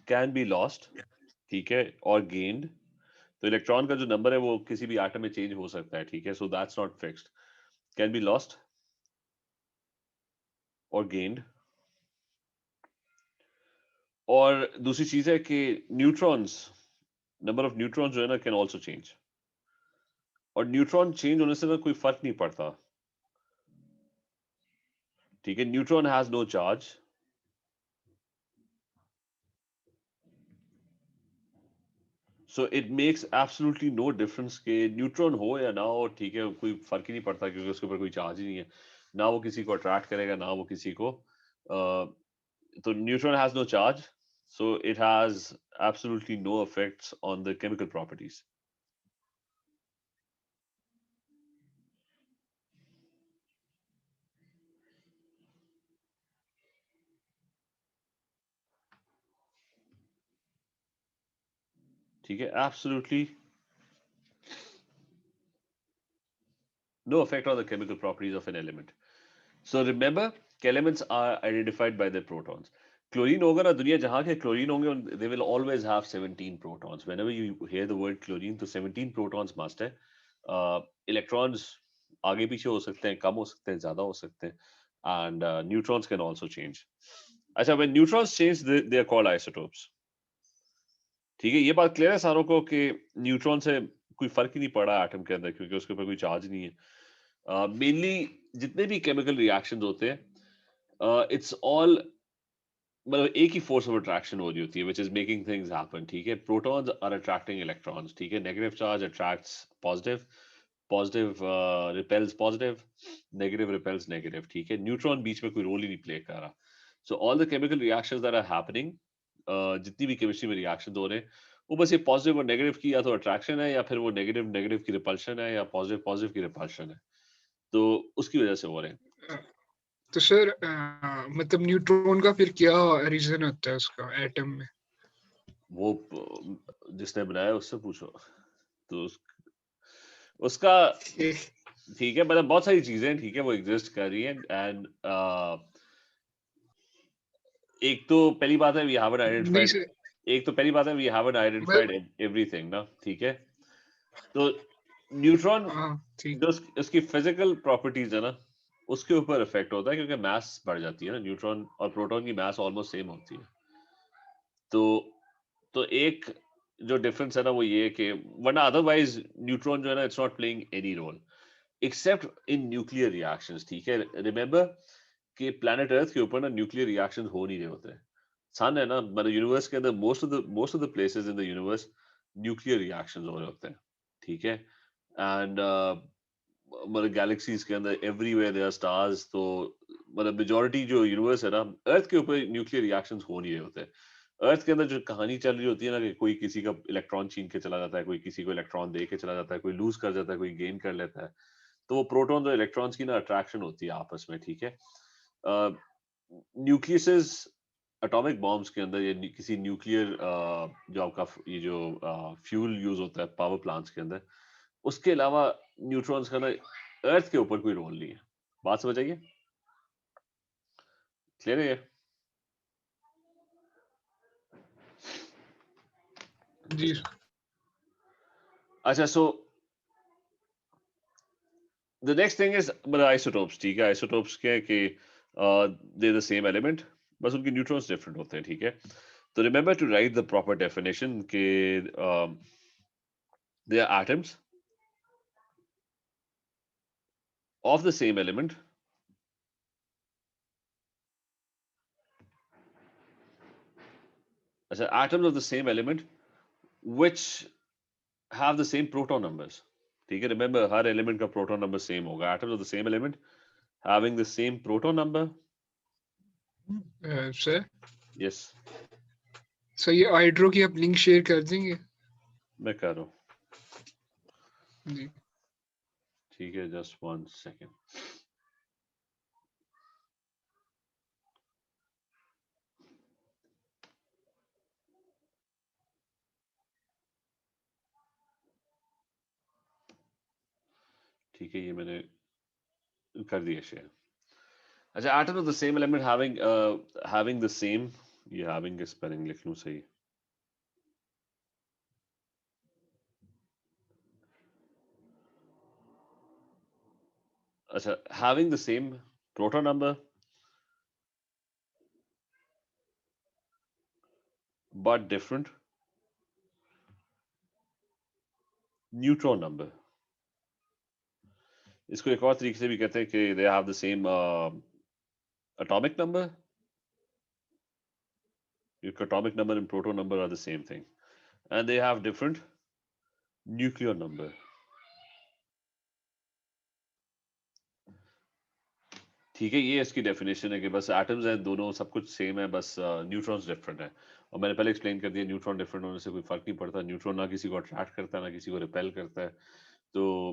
Can be lost, ठीक है, और गेन्ड। तो इलेक्ट्रॉन का जो नंबर है वो किसी भी एटम में चेंज हो सकता है, ठीक है, so that's not fixed, can be lost और गेन्ड। और दूसरी चीज है कि न्यूट्रॉन्स, नंबर ऑफ न्यूट्रॉन्स जो है ना कैन ऑल्सो चेंज, और न्यूट्रॉन चेंज होने से ना कोई फर्क नहीं पड़ता, ठीक है, neutron has no charge, so it makes absolutely no difference कि न्यूट्रॉन हो या ना हो, ठीक है, कोई फर्क ही नहीं पड़ता क्योंकि उसके ऊपर कोई चार्ज ही नहीं है, ना वो किसी को अट्रैक्ट करेगा ना वो किसी को तो neutron has no charge, so it has absolutely no effects on the chemical properties. ठीक है, absolutely no effect on the chemical properties of an element. So remember, elements are identified by their protons. Chlorine होगा ना, दुनिया जहाँ के chlorine होंगे they will always have 17 protons. Whenever you hear the word chlorine, तो 17 protons must है. Electrons आगे पीछे हो सकते हैं, कम हो सकते हैं, ज्यादा हो सकते हैं, and neutrons can also change. अच्छा, when neutrons change, they are called isotopes. ठीक है, ये बात क्लियर है सारों को कि न्यूट्रॉन से कोई फर्क ही नहीं पड़ा एटम के अंदर क्योंकि उसके ऊपर कोई चार्ज नहीं है। मेनली जितने भी केमिकल रिएक्शंस होते हैं, इट्स ऑल मतलब एक ही फोर्स ऑफ अट्रैक्शन हो रही होती है, which is making things happen, ठीक है, प्रोटॉन्स आर अट्रैक्टिंग इलेक्ट्रॉन्स, ठीक है, negative charge attracts positive, positive repels positive, negative repels negative, ठीक है, न्यूट्रॉन बीच में कोई रोल ही नहीं प्ले कर रहा। So all the chemical reactions that are happening, जितनी भी केमिस्ट्री में रिएक्शन हो रहे हैं, वो बस ये पॉजिटिव और नेगेटिव की या तो अट्रैक्शन है या फिर वो नेगेटिव नेगेटिव की रिपल्शन है या पॉजिटिव पॉजिटिव की रिपल्शन है, तो उसकी वजह से हो रहे हैं। तो सर मतलब न्यूट्रॉन का फिर क्या रीजन होता है उसका एटम में? वो जिसने बनाया उससे पूछो, तो उसका ठीक है, मतलब बहुत सारी चीजें, ठीक है, वो एग्जिस्ट कर रही हैं, एंड एक तो पहली बात है वी हैवंट नहीं आइडेंटिफाइड, सर, एक तो पहली बात है वी हैवंट मतलब आइडेंटिफाइड एवरीथिंग ना, ठीक है, तो न्यूट्रॉन हाँ ठीक। जो उसकी फिजिकल प्रॉपर्टीज है ना, उसके ऊपर इफेक्ट होता है क्योंकि मास बढ़ जाती है ना, न्यूट्रॉन और प्रोटॉन की मास ऑलमोस्ट सेम होती है, तो एक जो डिफरेंस है ना वो ये है कि वरना अदरवाइज न्यूट्रॉन जो है ना it's not playing any role except in nuclear reactions, ठीक है, रिमेंबर कि प्लैनेट अर्थ के ऊपर ना न्यूक्लियर रिएक्शंस हो नहीं रहे होते हैं, सन है ना, मतलब यूनिवर्स के अंदर most of the places in the universe nuclear reactions हो रहे होते हैं, ठीक है, एंड मतलब गैलेक्सीज के अंदर एवरीवेयर देयर आर स्टार्स, तो मतलब मेजॉरिटी जो यूनिवर्स है ना, अर्थ के ऊपर न्यूक्लियर रिएक्शंस हो नहीं रहे होते। अर्थ के अंदर जो कहानी चल रही होती है ना कि कोई किसी का इलेक्ट्रॉन छीन के चला जाता है, कोई किसी को इलेक्ट्रॉन दे के चला जाता है, कोई लूज कर जाता है, कोई गेन कर लेता है, तो वो प्रोटॉन और इलेक्ट्रॉन्स की ना अट्रैक्शन होती है आपस में, ठीक है। न्यूक्लियसेस एटॉमिक बॉम्ब्स के अंदर या किसी न्यूक्लियर जो आपका ये जो फ्यूल यूज होता है पावर प्लांट्स के अंदर, उसके अलावा न्यूट्रॉन्स का ना अर्थ के ऊपर कोई रोल नहीं है। बात समझ आइए, क्लियर है ये? जी। अच्छा, so the next thing is मतलब आइसोटोप्स, ठीक है, आइसोटोप्स के कि दे द सेम एलिमेंट, बस उनके न्यूट्रॉन्स डिफरेंट होते हैं, ठीक है, तो remember to write the proper definition के they are atoms of the same element as atoms of the same element which have the same proton numbers, ठीक है, remember हर element का proton number same होगा, atoms of the same element having the same proton number, sir yes, sir ये hydro की आप link share कर देंगे? मैं कर रहा हूँ, जी। ठीक है, just 1 second, ठीक है, ये मैंने कर दिया शेयर। अच्छा, atoms of the same element having the same ये हैविंग के स्पेलिंग लिख लूं सही। अच्छा, having the same proton number but different neutron number। इसको एक और तरीके से भी कहते हैं कि they have the same atomic number। Your atomic number and proton number are the same thing, and they have different nuclear number। ठीक है, ये इसकी डेफिनेशन है कि बस एटम्स हैं दोनों, सब कुछ सेम है, बस न्यूट्रॉन्स डिफरेंट है। और मैंने पहले एक्सप्लेन कर दिया, न्यूट्रॉन डिफरेंट होने से कोई फर्क नहीं पड़ता। न्यूट्रॉन ना किसी को अट्रैक्ट करता है ना किसी को रिपेल करता है। तो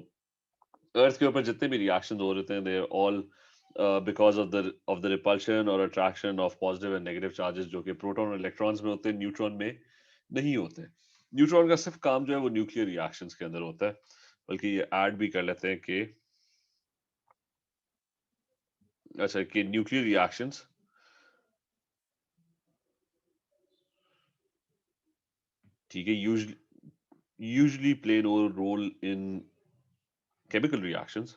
अर्थ के ऊपर जितने भी रिएक्शंस हो रहे हैं, they are all because of the repulsion और attraction of positive and negative charges, जो कि प्रोटॉन और इलेक्ट्रॉन्स में होते हैं, न्यूट्रॉन में नहीं होते। न्यूट्रॉन का सिर्फ काम जो है वो न्यूक्लियर रिएक्शंस के अंदर होता है। बल्कि ये ऐड भी कर लेते हैं कि अच्छा कि न्यूक्लियर रिएक्शंस ठीक है usually play no role in chemical reactions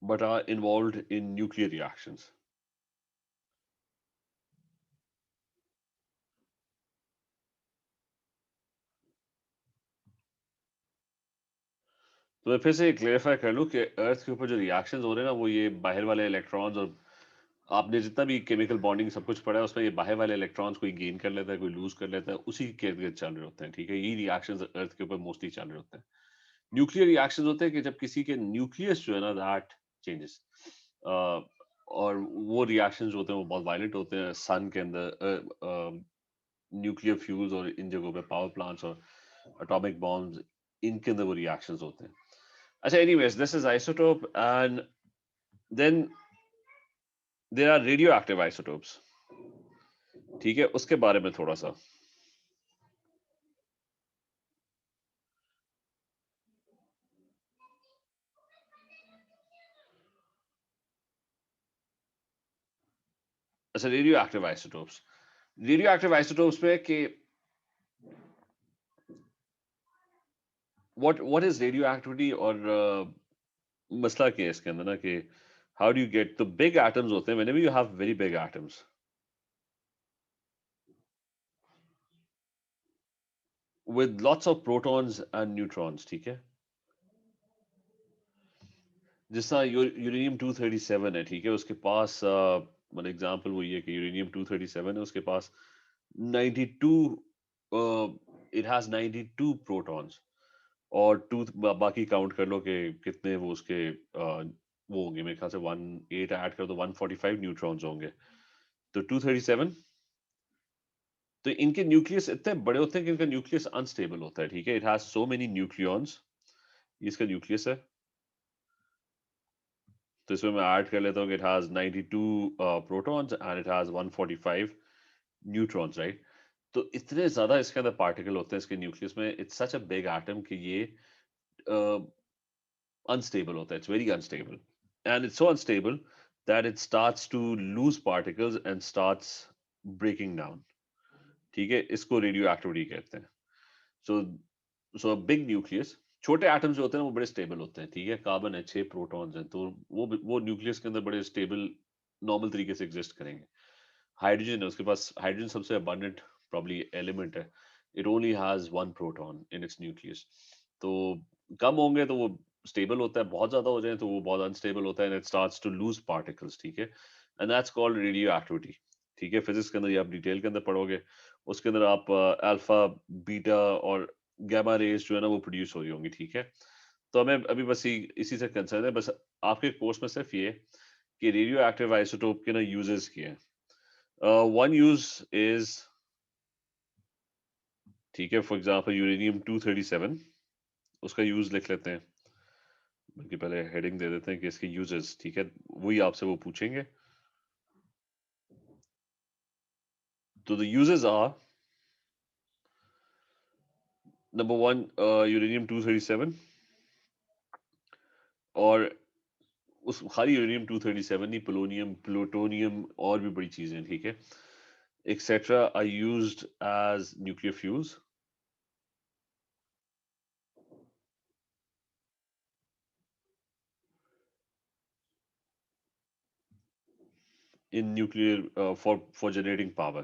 but are involved in nuclear reactions। तो मैं फिर से क्लेरिफाई कर लूं कि अर्थ के ऊपर जो रिएक्शंस हो रहे हैं ना, वो ये बाहर वाले इलेक्ट्रॉन्स, और आपने जितना भी केमिकल बॉन्डिंग सब कुछ पढ़ा है उसमें ये बाहर वाले इलेक्ट्रॉन्स कोई गेन कर लेता है, कोई लूज कर लेता है, उसी के इर्द गिर्द चल रहे होते हैं। ठीक है, ये रिएक्शंस अर्थ के ऊपर मोस्टली चल रहे होते हैं। न्यूक्लियर रिएक्शंस होते हैं कि जब किसी के न्यूक्लियस जो है ना, दैट चेंजेस, और वो रिएक्शंस जो होते हैं वो बहुत वायलेंट होते हैं। सन के अंदर न्यूक्लियर फ्यूल्स और इन जगहों पे पावर प्लांट्स और एटॉमिक बॉम्ब्स, इनके अंदर वो रिएक्शंस होते हैं। अच्छा, anyways, this is isotope, and then there are radioactive isotopes. ठीक है, उसके बारे में थोड़ा सा। अच्छा, रेडियो एक्टिव आइसोटोप्स में कि व्हाट इज रेडियो एक्टिविटी, और मसला क्या है इसके अंदर ना कि हाउ डू यू गेट, तो बिग एटम्स होते हैं, whenever you have very big atoms with lots of protons and neutrons। ठीक है, जिस तरह यूरेनियम 237 है, ठीक है, उसके पास वन एग्जांपल वो ये कि यूरेनियम 237 है, उसके पास 92, इट हैज 92 प्रोटॉन्स, और बाकी काउंट कर लो कि कितने वो उसके वो होंगे, मेरे ख्याल से 18 ऐड कर दो 145 न्यूट्रॉन्स होंगे। तो 237, तो इनके न्यूक्लियस इतने बड़े होते हैं कि इनका न्यूक्लियस अनस्टेबल होता है। ठीक है, it has so many nucleons, ये इसका न्यूक्लियस है। तो इसमें मैं ऐड कर लेता हूँ कि it has 92 protons and it has 145 neutrons, right. तो इतने ज्यादा इसके अंदर पार्टिकल होते हैं इसके न्यूक्लियस में, it's such a big atom कि ये अनस्टेबल होता है, it's very unstable, and it's so unstable that it starts to lose particles and starts breaking down. ठीक है, इसको रेडियो एक्टिविटी कहते हैं। सो सो बिग न्यूक्लियस, छोटे एटम्स जो होते हैं वो बड़े स्टेबल होते हैं। ठीक है, कार्बन है, 6 प्रोटॉन्स हैं, तो वो न्यूक्लियस के अंदर बड़े स्टेबल नॉर्मल तरीके से एग्जिस्ट करेंगे। हाइड्रोजन है, उसके पास हाइड्रोजन सबसे अबंडेंट प्रॉब्ली एलिमेंट है, it only has one proton in its nucleus. तो कम होंगे तो वो स्टेबल होता है, बहुत ज्यादा हो जाए तो वो बहुत अनस्टेबल होता है, and it starts to lose particles. ठीक है, and that's called radioactivity. ठीक है, फिजिक्स के अंदर ये आप डिटेल के अंदर पढ़ोगे, उसके अंदर आप अल्फा, बीटा और गैमा रेज जो है ना वो प्रोड्यूस हो रही होंगी। ठीक है, तो हमें अभी बस इसी से कंसर्न है, बस आपके कोर्स में सिर्फ ये कि रेडियो एक्टिव आइसोटोप के ना यूजेस किए हैं। वन यूज इज, ठीक है, फॉर एग्जांपल यूरेनियम 237, उसका यूज लिख लेते हैं, बल्कि पहले हेडिंग दे देते हैं कि इसके यूजेस। ठीक है, वही आपसे वो पूछेंगे। So the uses are number one, uranium 237, और उस खाली यूरेनियम 237 नहीं, पोलोनियम, प्लूटोनियम और भी बड़ी चीजें हैं, ठीक है, etcetera are used as nuclear fuels in nuclear for generating power.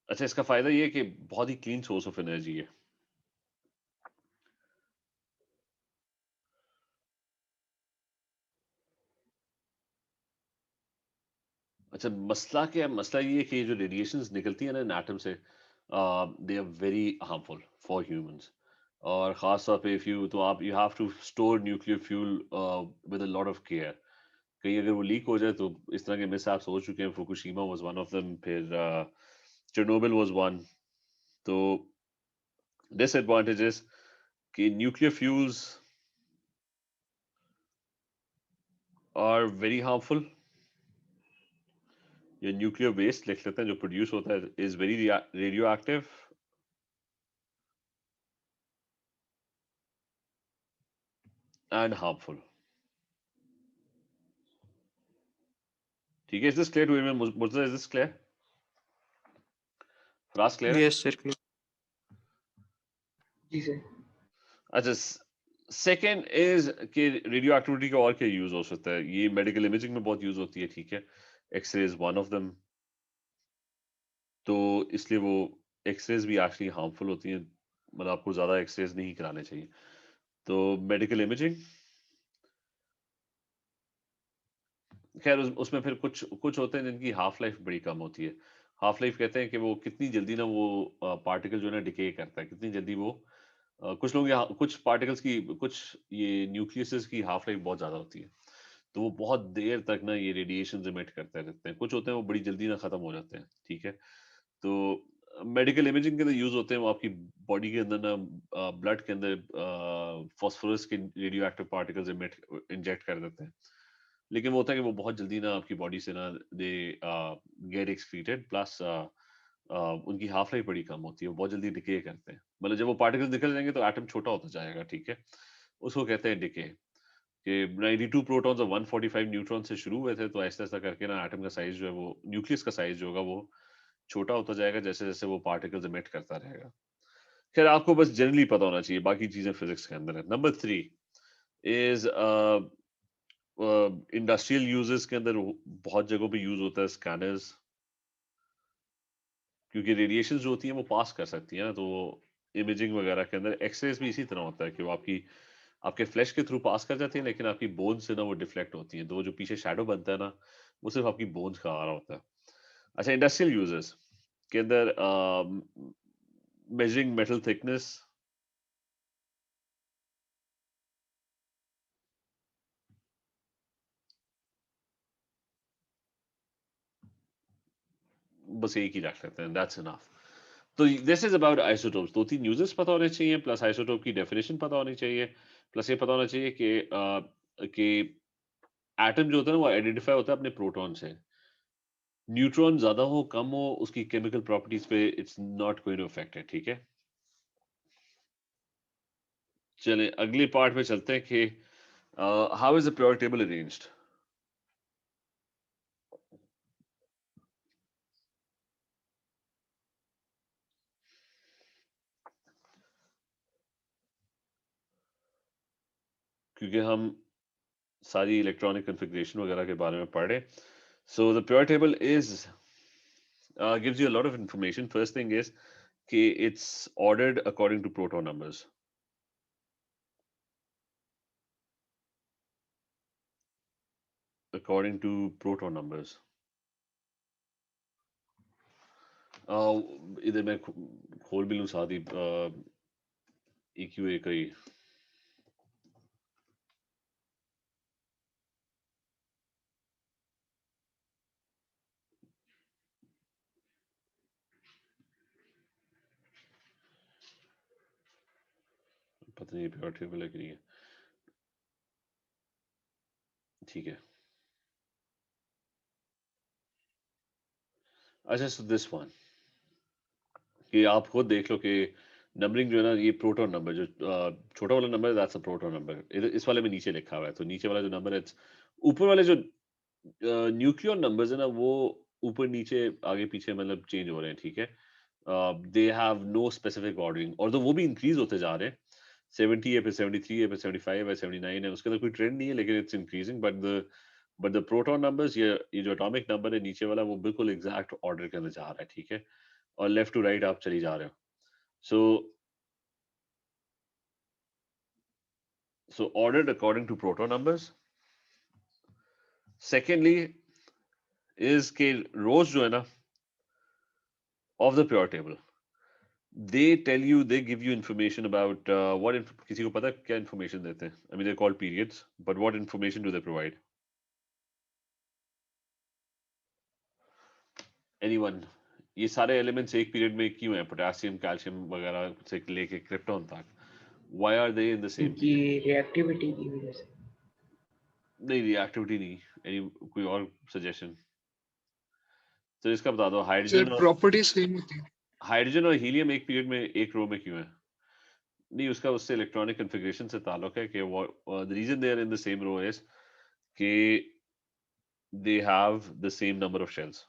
अच्छा, इसका फायदा ये है कि बहुत ही क्लीन सोर्स ऑफ एनर्जी है. अच्छा, मसला क्या है? मसला ये है कि जो रेडिएशंस निकलती है ना इन एटम से, they are very harmful for humans. और खास तौर पे इफ यू तो आप you have to store nuclear fuel with a lot of care. कहीं अगर वो लीक हो जाए तो इस तरह के मिसहैप्स हो चुके हैं. Fukushima was one of them, फिर चेर्नोबिल वाज वन. तो डिसएडवांटेजेस कि nuclear fuels are very harmful. या न्यूक्लियर वेस्ट लिख लेते हैं जो प्रोड्यूस होता है, is very radioactive and harmful. ठीक है, is this clear to you? Murtaza, is this clear? Faraz, clear है? Yes, sir. Clear. जी सर. अच्छा, सेकेंड इज कि रेडियो एक्टिविटी का और क्या यूज हो सकता है. ये मेडिकल इमेजिंग में बहुत यूज होती है, ठीक है. X-ray is one of them. तो इसलिए वो एक्सरेज भी एक्चुअली हार्मफुल होती हैं. मतलब आपको ज्यादा एक्सरेज नहीं कराने चाहिए. तो मेडिकल इमेजिंग, खैर उसमें फिर कुछ कुछ होते हैं जिनकी हाफ लाइफ बड़ी कम होती है. हाफ लाइफ कहते हैं कि वो कितनी जल्दी ना वो पार्टिकल जो है ना डिके करता है, कितनी जल्दी वो कुछ लोग यहाँ कुछ पार्टिकल्स की कुछ ये न्यूक्लियस की हाफ लाइफ बहुत ज्यादा होती है. तो वो बहुत देर तक ना ये रेडिएशन इमिट करते रहते हैं. कुछ होते हैं वो बड़ी जल्दी ना खत्म हो जाते हैं, ठीक है. तो मेडिकल इमेजिंग के अंदर यूज होते हैं वो आपकी बॉडी के अंदर ना ब्लड के अंदर फास्फोरस के रेडियो एक्टिव पार्टिकल्स इंजेक्ट कर देते हैं. लेकिन वो होता है कि वो बहुत जल्दी ना आपकी बॉडी से ना दे गेट एक्सक्रीटेड, प्लस उनकी हाफ लाइफ बड़ी कम होती है. वो बहुत जल्दी डिके करते हैं. मतलब जब वो पार्टिकल्स निकल जाएंगे तो एटम छोटा होता जाएगा, ठीक है. उसको कहते हैं डिके. कि 92 प्रोटॉन्स और 145 न्यूट्रॉन से शुरू हुए थे, तो ऐसा ऐसा करके ना एटम का साइज जो है वो न्यूक्लियस का साइज जो होगा वो छोटा होता जाएगा जैसे जैसे वो पार्टिकल्स एमिट करता रहेगा. खैर, आपको बस जनरली पता होना चाहिए, बाकी चीजें फिजिक्स के अंदर है. नंबर 3 इज इंडस्ट्रियल यूजेस के अंदर बहुत जगहों पे यूज होता है स्कैनर्स. क्योंकि रेडिएशन जो होती है वो पास कर सकती है ना, तो इमेजिंग वगैरह के अंदर एक्सरेज भी इसी तरह होता है कि वो आपकी आपके फ्लैश के थ्रू पास कर जाती है, लेकिन आपकी बोन्स से ना वो डिफ्लेक्ट होती है. तो वो जो पीछे शैडो बनता है ना, वो सिर्फ आपकी बोन्स का आ रहा होता है. अच्छा, इंडस्ट्रियल यूजेस के अंदर मेजरिंग मेटल थिकनेस, बस एक ही रख लेते हैं, दैट्स इनफ. तो दिस इज अबाउट आइसोटोप्स. दो तीन यूजेस पता होने चाहिए, प्लस आइसोटोप की डेफिनेशन पता होनी चाहिए, प्लस ये पता होना चाहिए कि एटम जो होता है ना वो आइडेंटिफाई होता है अपने प्रोटॉन से. न्यूट्रॉन ज्यादा हो कम हो उसकी केमिकल प्रॉपर्टीज पे it's not going to affect है, ठीक है. चले अगले पार्ट में चलते हैं कि how is the pure table arranged. क्योंकि हम सारी इलेक्ट्रॉनिक कॉन्फ़िगरेशन वगैरह के बारे में पढ़े. So the pure table is gives you a lot of information. First thing is कि it's ordered according to proton numbers. According to proton numbers. इधर मैं खोल भी लूँ साथ ही EQA का ही. पता नहीं प्योर टेबल है कि नहीं है. ठीक है। अच्छा, सो दिस वन कि आप खुद देख लो कि नंबरिंग जो है ना, ये प्रोटॉन नंबर जो छोटा वाला नंबर है, दैट्स अ प्रोटॉन नंबर। इस वाले में नीचे लिखा हुआ है, तो नीचे वाला जो नंबर है, ऊपर वाले जो न्यूक्लियर नंबर्स है ना, वो ऊपर नीचे आगे पीछे मतलब चेंज हो रहे हैं, ठीक है। They have no specific ordering, और तो वो भी इंक्रीज होते जा रहे हैं। 70 है, फिर 73 है, फिर 75 है, 79 है, उसके अंदर कोई ट्रेंड नहीं है, लेकिन it's increasing. But the proton numbers, ये जो एटॉमिक नंबर है नीचे वाला, वो बिल्कुल एग्जैक्ट ऑर्डर के अंदर जा रहा है, ठीक है। और लेफ्ट टू राइट आप चली जा रहे हो। सो ordered according to proton numbers. Secondly is कि rows जो है ना, of the pure table, they give you information about किसी को पता है क्या information देते हैं? I mean, they're called periods, but what information do they provide? Anyone? ये सारे elements एक period में क्यों हैं? पोटेशियम, कैल्शियम वगैरह से लेके क्रिप्टॉन तक। Why are they in the same उनकी period? रिएक्टिविटी की वजह से। नहीं, reactivity नहीं। कोई और suggestion? तो इसका बता दो। सर प्रॉपर्टी सेम होती है। हाइड्रोजन और हीलियम एक पीरियड में एक रो में क्यों है? नहीं, उसका उससे इलेक्ट्रॉनिक कॉन्फ़िगरेशन से ताल्लुक है कि the reason they are in the same row is कि they have the same number of shells.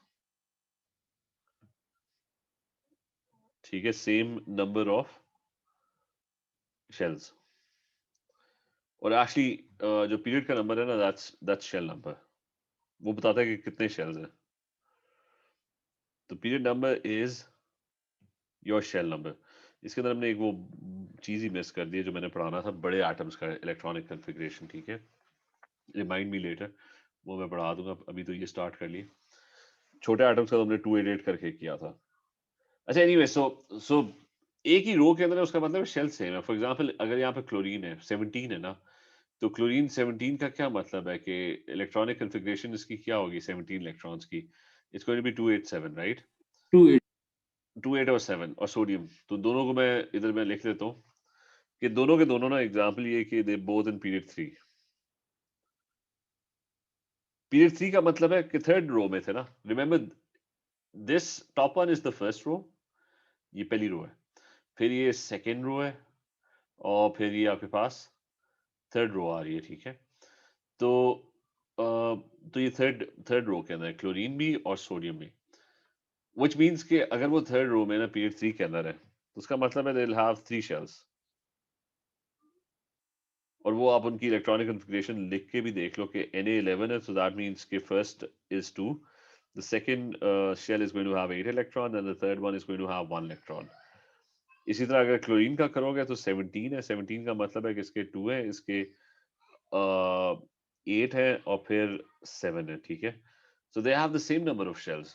ठीक है, सेम नंबर ऑफ शेल्स। और एक्चुअली जो पीरियड का नंबर है ना, दैट्स शेल नंबर। वो बताता है कि कितने शेल्स हैं। तो period number is your shell number. इसके अंदर हमने एक वो चीज ही मिस कर दी है जो मैंने पढ़ाना था, बड़े एटम्स का इलेक्ट्रॉनिक कॉन्फ़िगरेशन, ठीक है। रिमाइंड मी लेटर, वो मैं पढ़ा दूंगा। अभी तो ये स्टार्ट कर लिए। छोटे एटम्स का तो हमने 288 करके किया था। अच्छा, एनीवे, सो एक ही रो के अंदर है, उसका मतलब शेल सेम है। फॉर एग्जांपल, अगर यहाँ पे क्लोरीन है 17 है ना, तो क्लोरीन 17 का क्या मतलब है कि इलेक्ट्रॉनिक कॉन्फ़िगरेशन इसकी क्या होगी 17 इलेक्ट्रॉन्स की? It's going to be 287, right? 28 और 7 और सोडियम, तो दोनों को मैं इधर मैं लिख देता हूँ कि दोनों के दोनों ना, एग्जांपल ये कि they both in period 3। Period 3 का मतलब है कि थर्ड रो में थे ना। Remember, this top one is the first row, ये पहली रो है। फिर ये सेकेंड रो है, और फिर ये आपके पास थर्ड रो आ रही है, ठीक है। तो तो ये थर्ड थर्ड रो के अंदर है क्लोरीन भी और सोडियम भी, व्हिच मींस कि अगर वो थर्ड रो में ना पीरियड 3 के अंदर है, तो उसका मतलब है दे विल हैव 3 शेल्स। और वो आप उनकी इलेक्ट्रॉनिक कॉन्फ़िगरेशन लिख के भी देख लो कि Na11 है, so that means कि first is 2, the second shell is going to have 8 electron and the third one is going to have 1 electron. इसी तरह अगर क्लोरीन का करोगे तो 17 है। 17 का मतलब है कि इसके 2 है, इसके 8 है, और फिर 7 है, ठीक है। So they have the same number of shells.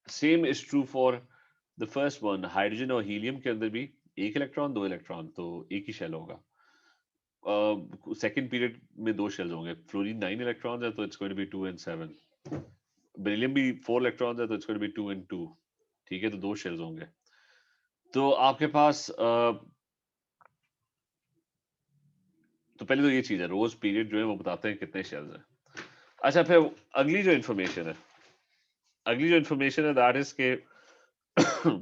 Same is true for the first one. Hydrogen और हीलियम के अंदर भी एक इलेक्ट्रॉन, दो इलेक्ट्रॉन, तो एक ही शेल होगा। सेकेंड पीरियड में दो शेल्स होंगे। फ्लोरीन 9 इलेक्ट्रॉन्स है, तो it's going to be 2 and 7। Beryllium भी 4 इलेक्ट्रॉन्स है, तो it's going to be 2 and 2, ठीक है। तो दो शेल्स होंगे। तो आपके पास तो पहले तो ये चीज है, रोज पीरियड जो है वो बताते हैं कितने शेल्स हैं। अच्छा, फिर अगली जो इन्फॉर्मेशन है दैट इज के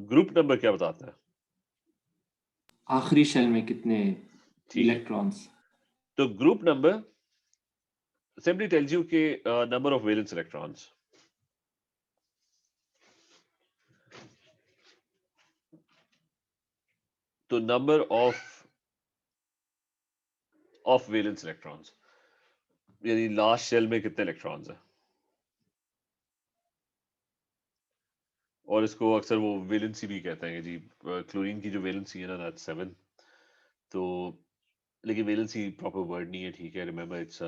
ग्रुप नंबर क्या बताता है? आखिरी शेल में कितने ठीक है, इलेक्ट्रॉन्स। तो group number simply tells you के नंबर ऑफ वैलेंस इलेक्ट्रॉन्स। तो नंबर ऑफ वैलेंस इलेक्ट्रॉन्स, यानी लास्ट शेल में कितने इलेक्ट्रॉन्स हैं। और इसको अक्सर वो वैलेंसी भी कहते हैं कि जी, क्लोरीन की जो वैलेंसी है ना, दैट्स 7। तो लेकिन वैलेंसी प्रॉपर वर्ड नहीं है, ठीक है। Remember, it's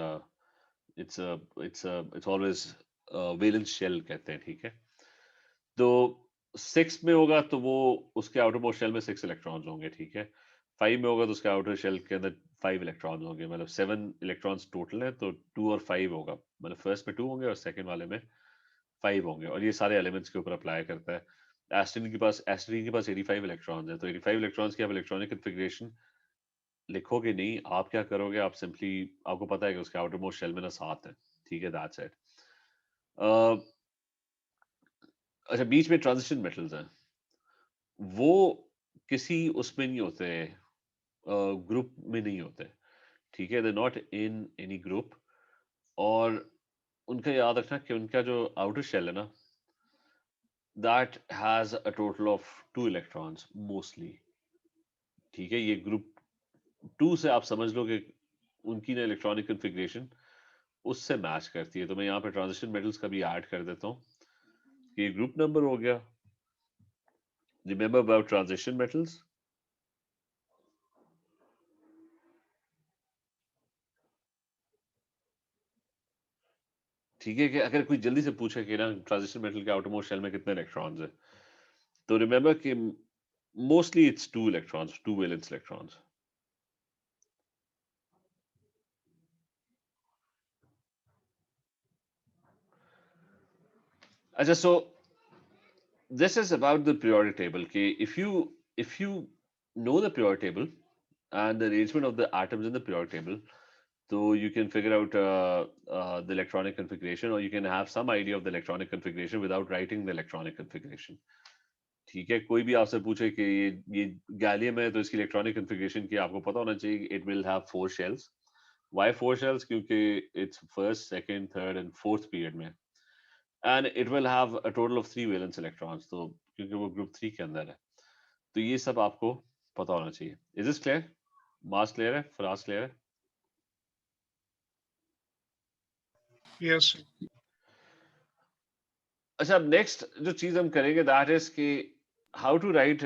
it's always valence shell कहते हैं, ठीक है। तो 6 में होगा तो वो उसके आउटर मोस्ट शेल में 6 इलेक्ट्रॉन्स होंगे, ठीक है। 5 में होगा तो उसके आउटर शेल के अंदर 5 इलेक्ट्रॉन्स होंगे, मतलब 7 इलेक्ट्रॉन्स टोटल है। तो 2 और 5 होगा, मतलब फर्स्ट में 2 होंगे और सेकंड वाले में 5 होंगे। और ये सारे एलिमेंट्स के ऊपर अप्लाई करता है। एस्टिन के पास 85 इलेक्ट्रॉन्स है, तो 85 इलेक्ट्रॉन्स की आप इलेक्ट्रॉनिक कॉन्फ़िगरेशन लिखोगे नहीं, आप क्या करोगे, आप सिंपली, आपको पता है कि उसके आउटर मोस्ट शेल में ना 7 है, ठीक है, दैट्स इट। अच्छा, बीच में ट्रांजिशन मेटल्स हैं, वो किसी उसमें नहीं होते, ग्रुप में नहीं होते, ठीक है, they not in any group. और उनका याद रखना कि उनका जो आउटर शेल है ना, that has a total of 2 electrons mostly, ठीक है। ये ग्रुप 2 से आप समझ लो कि उनकी ना इलेक्ट्रॉनिक कन्फिग्रेशन उससे मैच करती है। तो मैं यहाँ पे ट्रांजिशन मेटल्स का भी ऐड कर देता हूँ, ये ग्रुप नंबर हो गया। रिमेंबर अबाउट ट्रांजिशन मेटल्स, ठीक है, कि अगर कोई जल्दी से पूछे कि ना ट्रांजिशन मेटल के आउटरमोस्ट शेल में कितने इलेक्ट्रॉन्स है, तो रिमेंबर कि mostly it's 2 electrons, 2 valence electrons. अच्छा, सो this is about the periodic table. Okay, if you know the periodic table and the arrangement of the atoms in the periodic table, so you can figure out the electronic configuration, or you can have some idea of the electronic configuration without writing the electronic configuration. ठीक है, कोई भी आपसे पूछे कि ये gallium है तो इसकी इलेक्ट्रॉनिक कन्फिग्रेशन की आपको पता होना चाहिए। It will have 4 shells. Why 4 shells? क्योंकि it's first, second, third and fourth period में, and it will have a total of 3 valence electrons, तो क्योंकि वो ग्रुप 3 के अंदर है, तो ये सब आपको पता होना चाहिए। Is this clear? मास क्लियर है? फराज क्लियर है? Yes. अच्छा, अब नेक्स्ट जो चीज हम करेंगे दैट इज कि how to write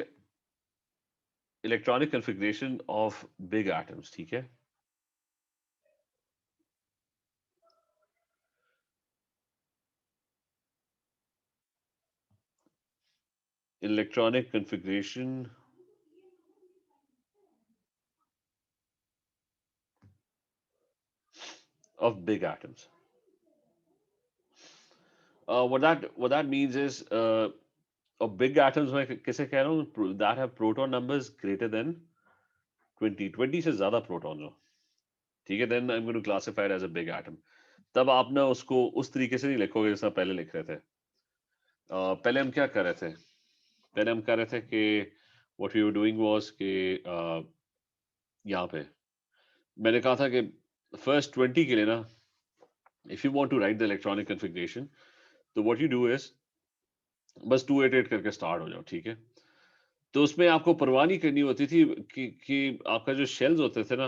electronic configuration of big atoms, ठीक है। Electronic configuration of big atoms. What that means is of big atoms मैं किसे कह रहा हूँ, that have proton numbers greater than 20 से ज्यादा प्रोटॉन हो, ठीक है, then I'm going to classify it as a big atom. तब आप ना उसको उस तरीके से नहीं लिखोगे जैसा पहले लिख रहे थे। पहले हम क्या कर रहे थे, पहले हम कर रहे थे कि what we were doing was कि यहाँ पे मैंने कहा था कि first 20 के लिए ना, if you want to write the electronic configuration, तो what you do is बस 288 करके स्टार्ट हो जाओ, ठीक है। तो उसमें आपको परवाह नहीं करनी होती थी कि आपका जो शेल्स होते थे ना,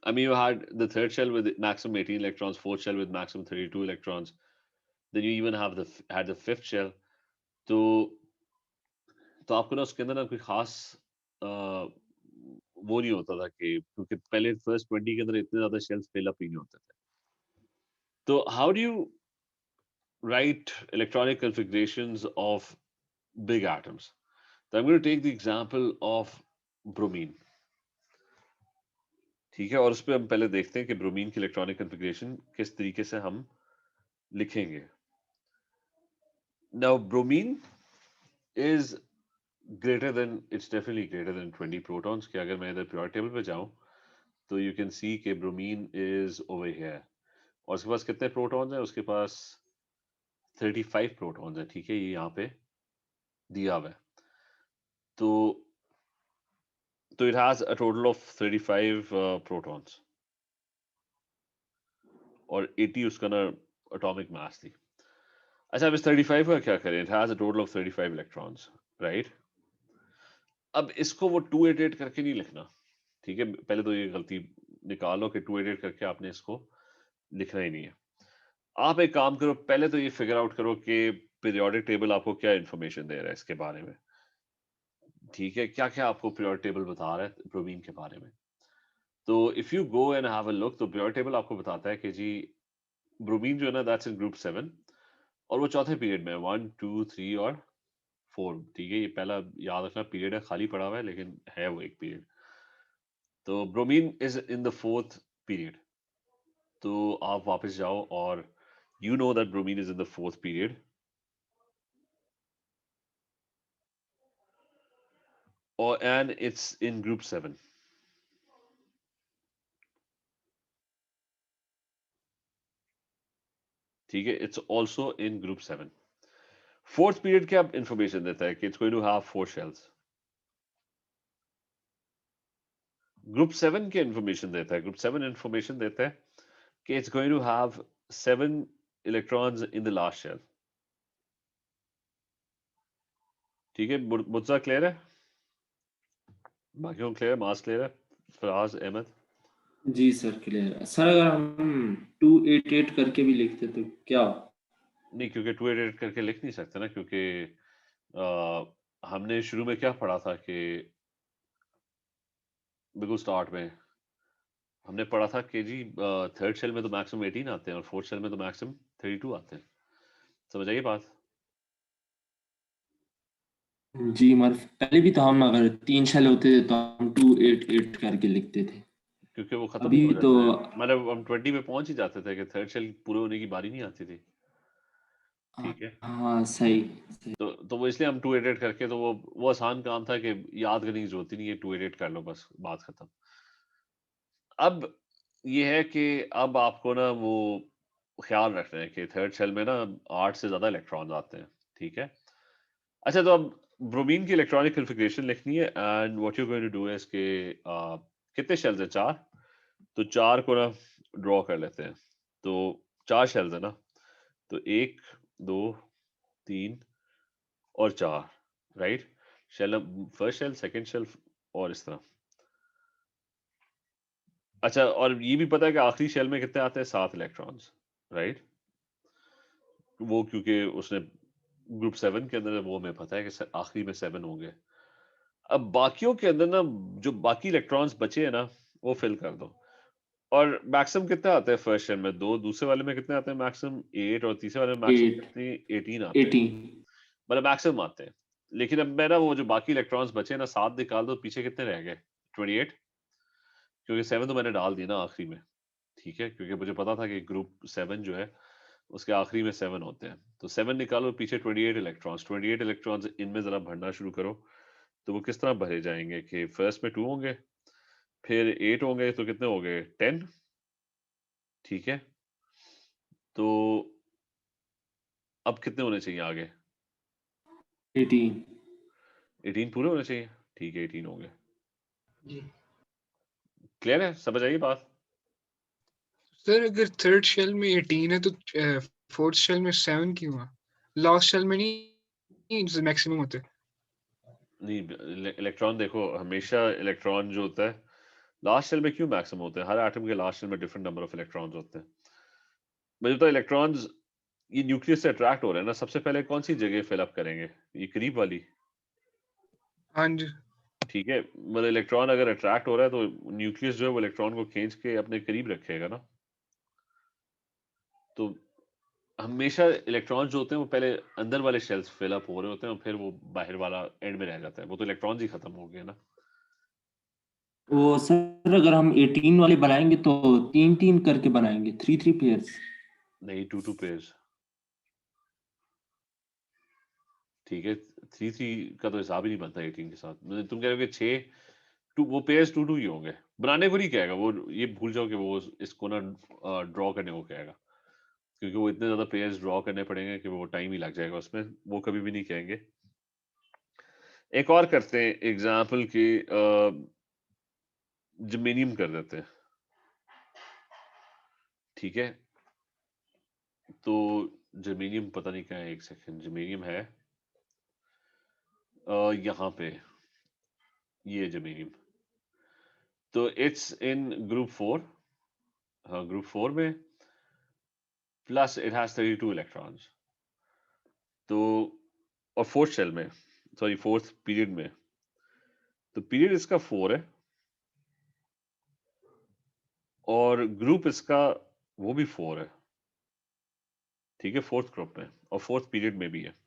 I mean you had the third shell with maximum 18 electrons, fourth shell with maximum 32 electrons, then you even have had the fifth shell। तो आपको ना उसके अंदर ना कोई खास वो नहीं होता था कि, क्योंकि पहले फर्स्ट 20 के अंदर इतने ज्यादा शेल्स फिल अप ही नहीं होते थे। तो how do you write electronic configurations of big atoms? So I'm going to take the example of bromine, ठीक है, और उस पर हम पहले देखते हैं कि ब्रोमीन की इलेक्ट्रॉनिक कन्फिग्रेशन किस तरीके से हम लिखेंगे। Now bromine is greater than, it's definitely greater than 20 protons. कि अगर मैं इधर पीरियोडिक टेबल पे जाऊं तो यू कैन सी कि ब्रोमीन इज ओवर हियर, और उसके पास कितने प्रोटॉन्स हैं? उसके पास 35 प्रोटॉन्स हैं, ठीक है, ये यहाँ पे दिया हुआ है। तो it has a total of 35 protons और 80 उसका ना एटॉमिक मास थी। अच्छा, अब इस 35 का क्या करें? It has a total of 35 electrons, right. अब इसको वो 288 करके नहीं लिखना, ठीक है, पहले तो ये गलती निकालो कि 288 करके आपने इसको लिखना ही नहीं है। आप एक काम करो, पहले तो ये फिगर आउट करो कि पीरियोडिक टेबल आपको क्या इंफॉर्मेशन दे रहा है इसके बारे में, ठीक है, क्या क्या आपको पीरियोडिक टेबल बता रहा है प्रोटीन के बारे में। तो if you go and have a look, तो पीरियोडिक टेबल आपको बताता है कि जी ब्रोमीन जो है ना, दैट्स इन ग्रुप 7, और वो चौथे पीरियड में 1 2 3 और 4, ठीक है। ये पहला याद रखना पीरियड है, खाली पड़ा हुआ है लेकिन है वो एक पीरियड। तो bromine is in the fourth period. तो आप वापस जाओ और you know that bromine is in the fourth period, और एंड इट्स इन ग्रुप 7, ठीक है, it's also in group 7। Fourth period क्या इंफॉर्मेशन देता है कि it's going to have 4 shells. Group 7 की इंफॉर्मेशन देता है, ग्रुप 7 इंफॉर्मेशन देता है कि it's going to have 7 electrons in the last shell. ठीक है, मुद्दा क्लियर है, बाकियों को क्लियर है, मास क्लियर है, फराज अहमद? जी सर क्लियर है सर। अगर हम 288 करके भी लिखते तो क्या? नहीं, क्योंकि 288 करके लिख नहीं सकते ना, क्योंकि हमने शुरू में क्या पढ़ा था कि बिल्कुल स्टार्ट में हमने पढ़ा था कि जी थर्ड शेल में तो मैक्सिमम 18 आते हैं और फोर्थ शेल में तो मैक्सिमम 32 आते हैं। समझ आइए बात? जी मगर पहले भी तो हम अगर 3 शेल होते थे तो हम 288 करके लिखते थे। क्योंकि वो खत्म अभी ही हो तो जाता है, मतलब हम 20 पे पहुंच ही जाते थे कि थर्ड शेल पूरे होने की बारी नहीं आती थी। ठीक है, हाँ सही सही। तो वो इसलिए हम 288 करके, तो वो आसान काम था कि याद करने की जरूरत ही नहीं है, 288 कर लो बस, बात खत्म। अब ये है कि अब आपको ना वो ख्याल रखना है कि थर्ड शेल में ना 8 से ज्यादा इलेक्ट्रॉन्स आते हैं। ठीक है, अच्छा, तो अब ब्रोमीन की इलेक्ट्रॉनिक कॉन्फ़िगरेशन लिखनी है, and what you going to do is के कितने शेल्स हैं? 4। तो 4 को ना ड्रॉ कर लेते हैं। तो 4 शेल्स है ना, तो 1 2 3 और 4, right? Shell, first shell, second shell और इस तरह। अच्छा, और ये भी पता है कि आखिरी शेल में कितने आते हैं? 7 इलेक्ट्रॉन्स, राइट? वो क्योंकि उसने ग्रुप 7 के अंदर वो हमें पता है कि आखिरी में 7 होंगे। अब बाकियों के अंदर ना जो बाकी इलेक्ट्रॉन्स बचे हैं ना, वो फिल कर दो। और मैक्सिमम कितने आते हैं फर्स्ट शेल में? 2, दूसरे वाले में कितने आते हैं मैक्सिमम? 8, और तीसरे वाले में मैक्सिमम 8 कितने? 18 आते हैं, 18 मतलब मैक्सिमम आते हैं। लेकिन अब मैं ना वो जो बाकी इलेक्ट्रॉन्स बचे ना, 7 निकाल दो, पीछे कितने रह गए? 28, क्योंकि 7 तो मैंने डाल दी ना आखिरी में। ठीक है, क्योंकि मुझे पता था कि ग्रुप 7 जो है उसके आखिरी में 7 होते हैं। तो 7 निकालो, पीछे 28 इलेक्ट्रॉन्स, 28 इलेक्ट्रॉन्स इनमें जरा भरना शुरू करो। तो वो किस तरह भरे जाएंगे कि फर्स्ट में 2 होंगे, फिर 8 होंगे, तो कितने हो गए? 10। ठीक है, तो अब कितने होने चाहिए आगे? 18 18 पूरे होने चाहिए। ठीक है, 18 होंगे। जी क्लियर है, समझ आई बात? सर, अगर थर्ड शेल में 18 है तो फोर्थ शेल में 7 क्यों हुआ? लास्ट शेल में नहीं मैक्सिमम होते? नहीं, इलेक्ट्रॉन देखो, हमेशा इलेक्ट्रॉन जो होता है लास्ट शेल में क्यों मैक्सिमम होते हैं? हर एटम के लास्ट शेल में डिफरेंट नंबर ऑफ इलेक्ट्रॉन्स होते हैं। मुझे तो इलेक्ट्रॉन्स ये न्यूक्लियस से अट्रैक्ट हो रहे हैं ना, सबसे पहले कौन सी जगह फिलअप करेंगे? ये करीब वाली। हाँ जी। ठीक है, मतलब इलेक्ट्रॉन अगर अट्रैक्ट हो रहा है तो न्यूक्लियस जो है वो इलेक्ट्रॉन को खींच के अपने करीब रखेगा ना। तो हमेशा इलेक्ट्रॉन जो होते हैं वो पहले अंदर वाले शेल्स फिलअप हो रहे होते हैं और फिर वो बाहर वाला एंड में रह जाता है। वो तो इलेक्ट्रॉन्स ही खत्म हो गए ना। वो सर अगर हम 18 वाले बनाएंगे तो 3 3 करके बनाएंगे, 3 3 पेयर्स। नहीं, 2 2 पेयर्स। ठीक है, 3 3 का तो हिसाब ही नहीं बनता 18 के साथ। मतलब तुम कह रहे हो कि 6 टू, वो पेयर्स 2 2 ही होंगे। बनाने को नहीं कहेगा वो, ये भूल जाओ कि वो इसको ना ड्रॉ करने को कहेगा, क्योंकि वो इतने ज्यादा पेयर्स ड्रॉ करने पड़ेंगे कि वो टाइम ही लग जाएगा उसमें। वो कभी भी नहीं कहेंगे। एक और करते हैं एग्जाम्पल की, जर्मेनियम कर देते हैं। ठीक है, तो जर्मेनियम पता नहीं क्या है, एक सेकंड, जर्मेनियम है यहाँ पे, ये जर्मेनियम। तो इट्स इन ग्रुप 4। हाँ, ग्रुप 4 में, प्लस इट हैज 32 इलेक्ट्रॉन्स। तो और फोर्थ शेल में, सॉरी फोर्थ पीरियड में, तो पीरियड इसका 4 है और ग्रुप इसका वो भी 4 है। ठीक है, फोर्थ ग्रुप में और फोर्थ पीरियड में भी है।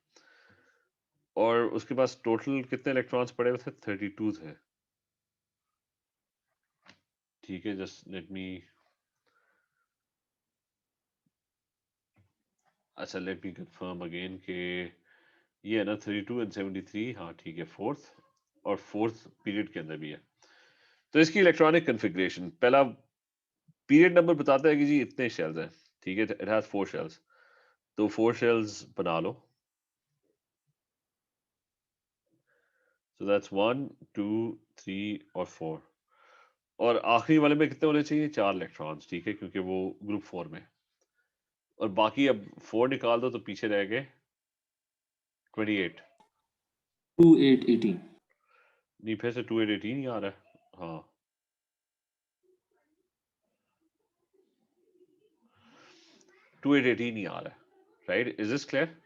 और उसके पास टोटल कितने इलेक्ट्रॉन्स पड़े हुए थे? 32 थे। ठीक है, जस्ट लेट मी, अच्छा लेट मी कंफर्म अगेन कि ये है ना 32 एंड 73। हाँ ठीक है, फोर्थ और फोर्थ पीरियड के अंदर भी है। तो इसकी इलेक्ट्रॉनिक कन्फिग्रेशन, पहला पीरियड नंबर बताता है कि जी इतने शेल्स हैं। ठीक है, इट हैज 4 शेल्स। तो 4 shells बना लो. So that's 1, 2, 3 और 4. और आखिरी वाले में कितने होने चाहिए? 4 इलेक्ट्रॉन्स, ठीक है, क्योंकि वो ग्रुप 4 में. और बाकी अब 4 निकाल दो तो पीछे रह गए 28. 2 8 18. नहीं, फिर से 2 8 18 ही आ रहा है. हाँ, 2 8 18 ही आ रहा है. Right, is this clear?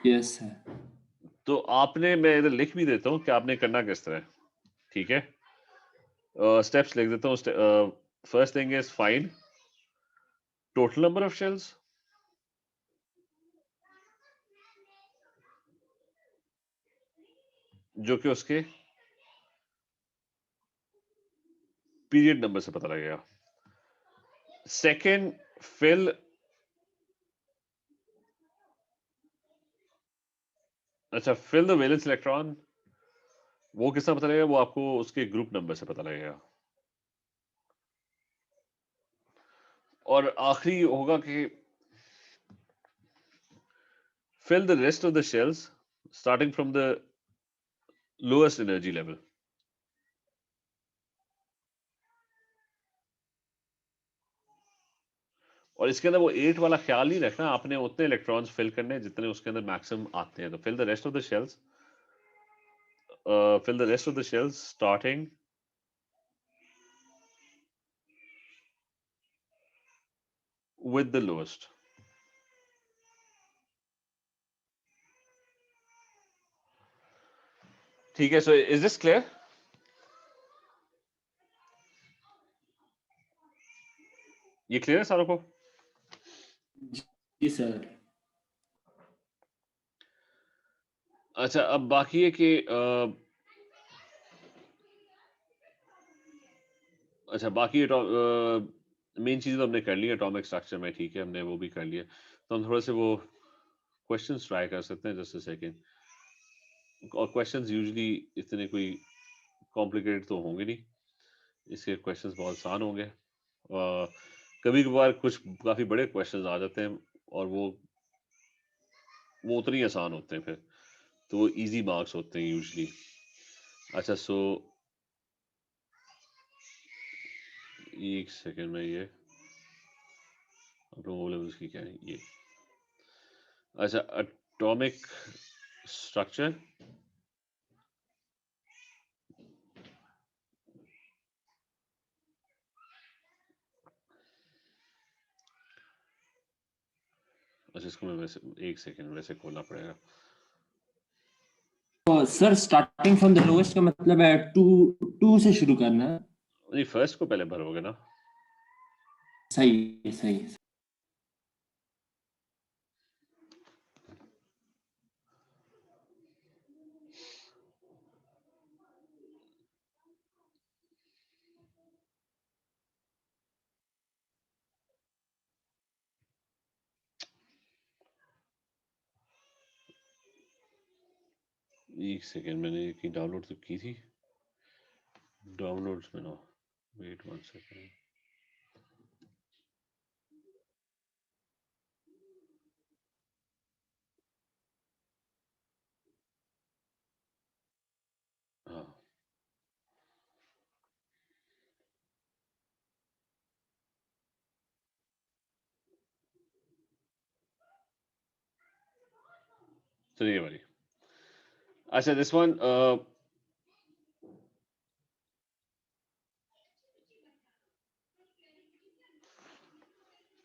Yes sir. तो आपने, मैं इधर लिख भी देता हूँ कि आपने करना किस तरह है, ठीक है. स्टेप्स लिख देता हूँ. First thing is find total number of shells. जो कि उसके पीरियड नंबर से पता लगेगा. Second, fill. अच्छा, फिल द वैलेंस इलेक्ट्रॉन. वो किससे पता लगेगा? वो आपको उसके ग्रुप नंबर से पता लगेगा. और आखिरी होगा कि fill the rest of the shells starting from the lowest energy level. और इसके अंदर वो 8 वाला ख्याल नहीं रखना, आपने उतने इलेक्ट्रॉन्स फिल करने हैं जितने उसके अंदर मैक्सिमम आते हैं. तो fill the rest of the shells, fill the rest of the shells starting with the lowest. ठीक है. So is this clear? ये क्लियर है सारों को? जी सर. अच्छा, अब बाकी है कि अच्छा, बाकी मेन चीज़ तो हमने कर ली एटॉमिक स्ट्रक्चर में, ठीक है, हमने वो भी कर लिया. तो हम थोड़ा से वो क्वेश्चंस ट्राई कर सकते हैं. Just a second. और क्वेश्चंस यूजुअली इतने कोई कॉम्प्लिकेटेड तो होंगे नहीं. इसके क्वेश्चंस बहुत आसान होंगे. कभी कभार कुछ काफ़ी बड़े क्वेश्चंस आ जाते हैं और वो उतने ही आसान होते हैं फिर. तो वो इजी मार्क्स होते हैं यूजुअली. अच्छा, सो एक सेकेंड में ये अपने लेवल्स की क्या है ये. अच्छा, एटॉमिक स्ट्रक्चर. अच्छा, इसको मैं वैसे एक सेकेंड वैसे खोलना पड़ेगा. तो sir starting from the lowest का मतलब है 2 से शुरू करना है. नहीं, फर्स्ट को पहले भरोगे ना. सही है, सही है. एक सेकेंड, मैंने कहीं डाउनलोड तो की थी. डाउनलोड्स में ना, वेट 1 सेकेंड. हाँ, चलिए ये वाली. अच्छा, दिस वन.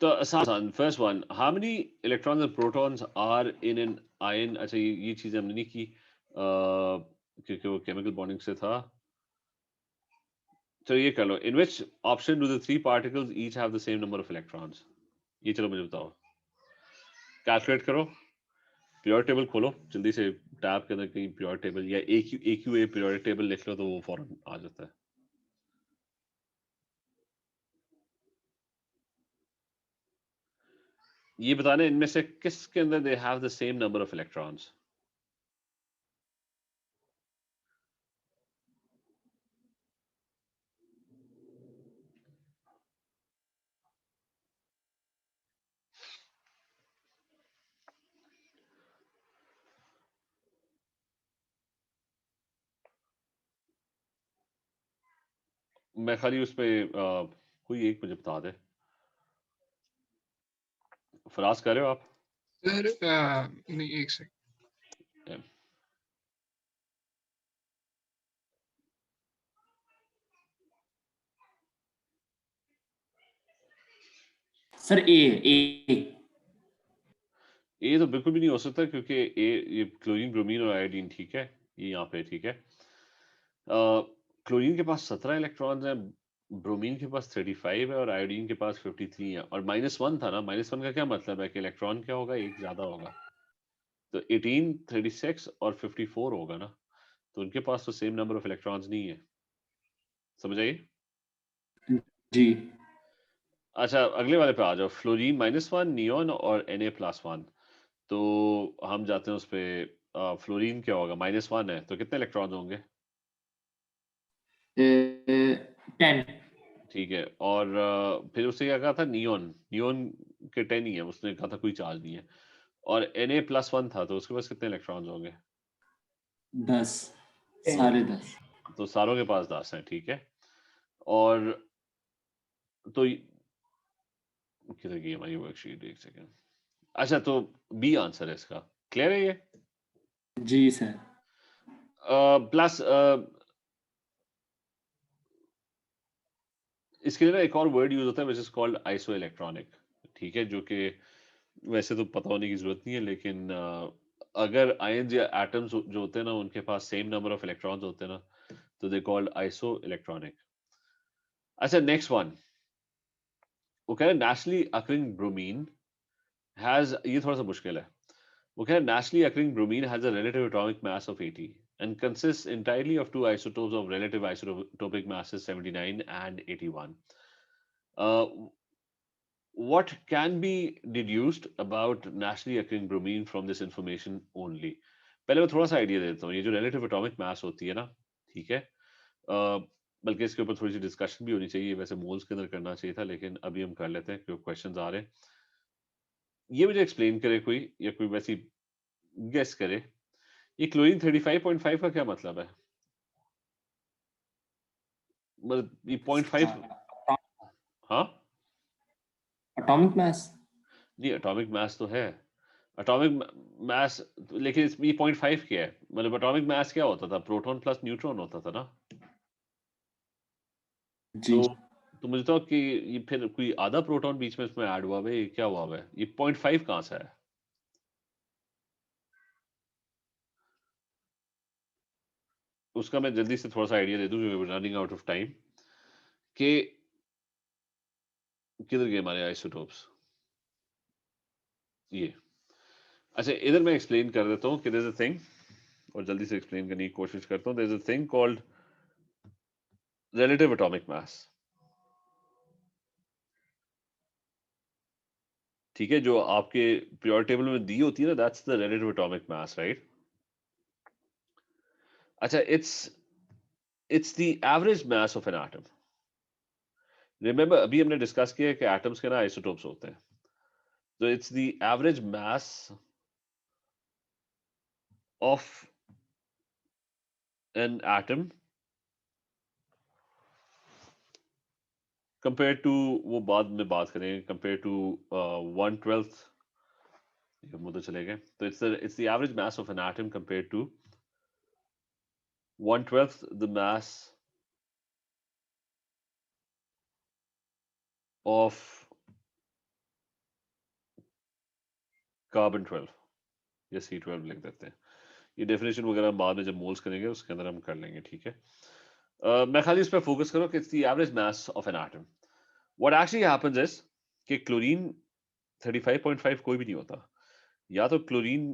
तो आसान. First one, how many electrons and protons are in an ion. अच्छा, ये चीज़ हमने नहीं की क्योंकि वो केमिकल बॉन्डिंग से था. चलो ये कर लो. In which option do the 3 particles each have the same number of electrons. ये चलो मुझे बताओ. कैलकुलेट करो. प्योर टेबल खोलो जल्दी से. टैब के अंदर कहीं प्योर टेबल या AQA प्योर टेबल लिख लो तो वो फौरन आ जाता है. ये बताना इनमें से किसके अंदर दे have the same number of electrons. मैं खाली उस पे कोई एक मुझे बता दे। फराज कर रहे हो आप? सर नहीं, एक सेकंड। Yeah. सर ए ये तो बिल्कुल भी नहीं हो सकता क्योंकि ये क्लोरीन, ब्रोमीन और आयोडीन, ठीक है, ये यहाँ पे ठीक है। क्लोरीन के पास 17 इलेक्ट्रॉन्स हैं, ब्रोमीन के पास 35 है और आयोडीन के पास 53 है। और -1 था ना, -1 का क्या मतलब है कि इलेक्ट्रॉन क्या होगा, एक ज्यादा होगा। तो 18, 36 और 54 होगा ना, तो उनके पास तो सेम नंबर ऑफ इलेक्ट्रॉन्स नहीं है। समझ आइए? जी। अच्छा, अगले वाले पे आ जाओ। फ्लोरीन -1, नियोन और Na+1। तो हम जाते हैं उस पे। फ्लोरीन क्या होगा, -1 है तो कितने इलेक्ट्रॉन होंगे? 10। ठीक है। और फिर उसने क्या कहा था, नियोन, नियोन के 10 ही है, उसने कहा था कोई चार्ज नहीं है। और Na+1 था तो उसके पास कितने इलेक्ट्रॉन्स होंगे? 10, साढ़े 10। तो सारों के पास 10 हैं, ठीक है। और तो किधर गई हमारी वर्कशीट, एक सेकेंड। अच्छा, तो बी आंसर है इसका। क्लियर है ये? जी सर। प्लस इसके लिए ना एक और वर्ड यूज होता है which is called iso electronic, ठीक है, जो कि वैसे तो पता होने की जरूरत नहीं है, लेकिन अगर आयंस या एटम्स जो होते हैं ना उनके पास सेम नंबर ऑफ इलेक्ट्रॉन्स होते हैं ना, तो दे कॉल्ड आइसो इलेक्ट्रॉनिक। अच्छा, नेक्स्ट वन। वो कह रहे हैं नेचुरली अकरिंग ब्रोमीन हैज, ये थोड़ा सा मुश्किल है। वो कह रहे हैं naturally occurring bromine has a relative atomic mass of 80 and consists entirely of two isotopes of relative isotopic masses 79 and 81. Uh, what can be deduced about naturally occurring bromine from this information only? पहले मैं थोड़ा सा idea देता हूँ। ये जो relative atomic mass होती है ना, ठीक है, बल्कि इसके ऊपर थोड़ी सी डिस्कशन भी होनी चाहिए, वैसे मोल्स के अंदर करना चाहिए था, लेकिन अभी हम कर लेते हैं क्योंकि क्वेश्चंस आ रहे हैं। ये मुझे एक्सप्लेन करे कोई, या कोई वैसी गेस करे, ये क्लोरीन 35.5 का क्या मतलब है? मतलब ये 0.5। हाँ, एटॉमिक मास। नहीं, एटॉमिक मास तो है, एटॉमिक मास, लेकिन इसमें ये 0.5 क्या है? मतलब एटॉमिक मास क्या होता था, प्रोटॉन प्लस न्यूट्रॉन होता था ना। जी। तो तो मुझे तो कि ये फिर कोई आधा प्रोटॉन बीच में इसमें ऐड हुआ है, ये क्या हुआ है, ये 0.5 कहाँ से है? उसका मैं जल्दी से थोड़ा सा आइडिया दे दूं, रनिंग आउट ऑफ टाइम, कि किधर गए हमारे आइसोटोप्स, ये। अच्छा, इधर मैं एक्सप्लेन कर देता हूँ कि देयर इज अ थिंग, और जल्दी से एक्सप्लेन करने की कोशिश करता हूँ। There is a thing called relative atomic mass, ठीक है, जो आपके पीरियोडिक टेबल में दी होती है ना, that's the relative atomic mass, right. अच्छा, it's the average mass of an atom. Remember, अभी हमने डिस्कस किया है कि एटम्स के ना आइसोटोप्स होते हैं, तो it's the average mass of an atom compare to, वो बाद में बात करेंगे, कंपेयर टू 1/12, मुद्दे चले गए, तो it's the average mass of an atom compare to 1/12 the mass of carbon 12, या C12 लिख देते हैं। ये डेफिनेशन वगैरह हम बाद में जब मोल्स करेंगे उसके अंदर हम कर लेंगे, ठीक है। मैं खाली इस पर फोकस करूँ कि it's the average mass of an atom. What actually happens is कि क्लोरीन 35.5 कोई भी नहीं होता। या तो क्लोरीन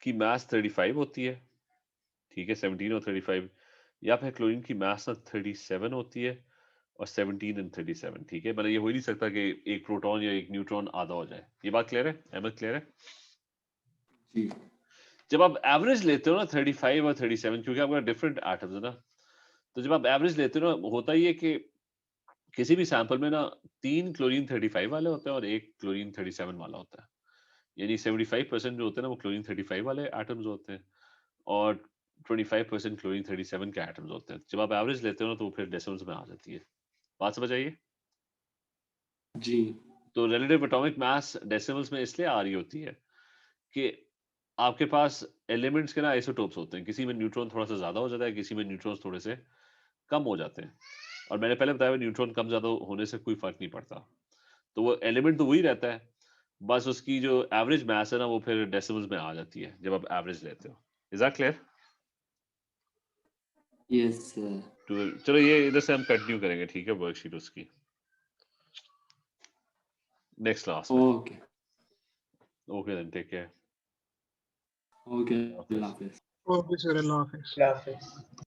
की मास 35 होती है, ठीक है, 17 और 35, या फिर क्लोरीन की मास ना 37 होती है और 17 एंड 37, ठीक है। मतलब ये हो ही नहीं सकता कि एक प्रोटॉन या एक न्यूट्रॉन आधा हो जाए। ये बात क्लियर है अहमद, क्लियर है? जी। जब आप एवरेज लेते हो ना 35 और 37, क्योंकि आपका डिफरेंट एटम्स है ना, तो जब आप एवरेज लेते हो ना, होता ही है कि किसी भी सैंपल में ना 3 क्लोरीन 35 वाले होते हैं और एक क्लोरीन 37 वाला होता है। यानी 75% जो होते हैं ना वो क्लोरीन 35 वाले एटम्स होते हैं, और 25% क्लोरीन 37 के एटम्स होते हैं। जब आप एवरेज लेते हो ना तो वो फिर डेसिमल्स में आ जाती है। बात समझ आइए? जी तो रिलेटिव एटॉमिक मास डेसिमल्स में इसलिए आ रही होती है कि आपके पास एलिमेंट्स के ना आइसोटोप्स होते हैं, किसी में न्यूट्रॉन थोड़ा सा ज्यादा हो जाता है, किसी में न्यूट्रॉन्स थोड़े से कम हो जाते हैं। और मैंने पहले बताया न्यूट्रॉन कम ज्यादा होने से कोई फर्क नहीं पड़ता, तो वो एलिमेंट तो वही रहता है, बस उसकी जो एवरेज मास है ना वो फिर डेसिमल्स में आ जाती है जब आप एवरेज लेते हो। Is that clear? Yes sir. तो चलो ये इधर से हम कंटिन्यू करेंगे, ठीक है, वर्कशीट उसकी नेक्स्ट क्लास में। Okay okay then, take care. Okay अल्लाह हाफिज। ओके सर, अल्लाह हाफिज। अल्लाह हाफिज।